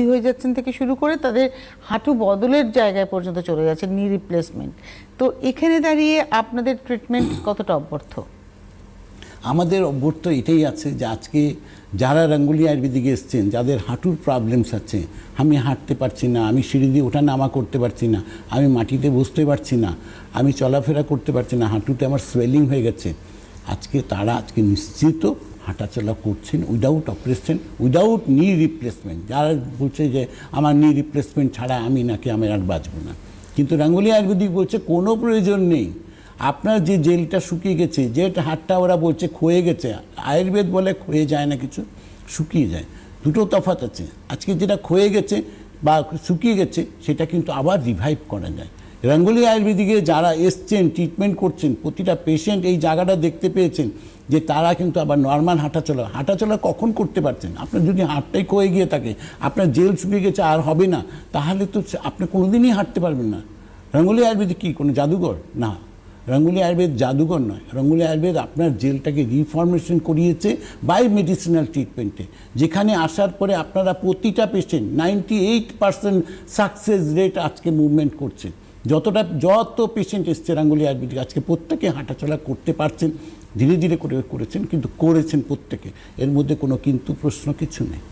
হয়ে যাচ্ছেন থেকে শুরু করে তাদের হাঁটু বদলের জায়গায় পর্যন্ত চলে যাচ্ছে, নি রিপ্লেসমেন্ট। তো এখানে দাঁড়িয়ে আপনাদের ট্রিটমেন্ট কতটা অব্যর্থ? আমাদের অভ্যর্থ এটাই আছে যে আজকে যারা রঙ্গোলি আয়ুর্বেদিকে এসছেন, যাদের হাঁটুর প্রবলেমস আছে, আমি হাঁটতে পারছি না, আমি সিঁড়ি দিয়ে ওঠা নামা করতে পারছি না, আমি মাটিতে বসতে পারছি না, আমি চলাফেরা করতে পারছি না, হাঁটুতে আমার সোয়েলিং হয়ে গেছে, তারা আজকে নিশ্চিত হাঁটাচলা করছেন উইদাউট অপারেশন, উইদাউট নি রিপ্লেসমেন্ট। যারা বলছে যে আমার নি রিপ্লেসমেন্ট ছাড়া আমি আর বাঁচব না, কিন্তু রঙ্গোলি আয়ুর্বেদিক বলছে কোনো প্রয়োজন নেই। আপনার যে জেলটা শুকিয়ে গেছে, যে হাড়টা ওরা বলছে ক্ষয়ে গেছে, আয়ুর্বেদ বলে ক্ষয়ে যায় না, কিছু শুকিয়ে যায়, দুটো তফাৎ আছে। আজকে যেটা ক্ষয়ে গেছে বা শুকিয়ে গেছে সেটা কিন্তু আবার রিভাইভ করা যায়। রঙ্গোলি আয়ুর্বেদিকে যারা এসছেন, ট্রিটমেন্ট করছেন, প্রতিটা পেশেন্ট এই জায়গাটা দেখতে পেয়েছেন যে তারা কিন্তু আবার নর্মাল হাঁটাচলা কখন করতে পারছেন। আপনার যদি হাড়টাই ক্ষয়ে গিয়ে থাকে, আপনার জেল শুকিয়ে গেছে আর হবে না, তাহলে তো আপনি কোনোদিনই হাঁটতে পারবেন না। রঙ্গোলি আয়ুর্বেদিক কি কোনো জাদুঘর? না, রঙ্গোলি আয়ুর্বেদ জাদুঘর নয়। রঙ্গোলি আয়ুর্বেদ আপনার জেলটাকে রিফরমেশন করিয়েছে বাই মেডিসিনাল ট্রিটমেন্টে, যেখানে আসার পরে আপনারা প্রতিটা পেশেন্ট 98% সাকসেস রেট আজকে মুভমেন্ট করছে। যত পেশেন্ট এসছে রঙ্গোলি আয়ুর্বেদিক, আজকে প্রত্যেকে হাঁটাচলা করতে পারছেন, ধীরে ধীরে করেছেন, কিন্তু করেছেন প্রত্যেকে, এর মধ্যে কোনো কিন্তু প্রশ্ন কিছু নেই।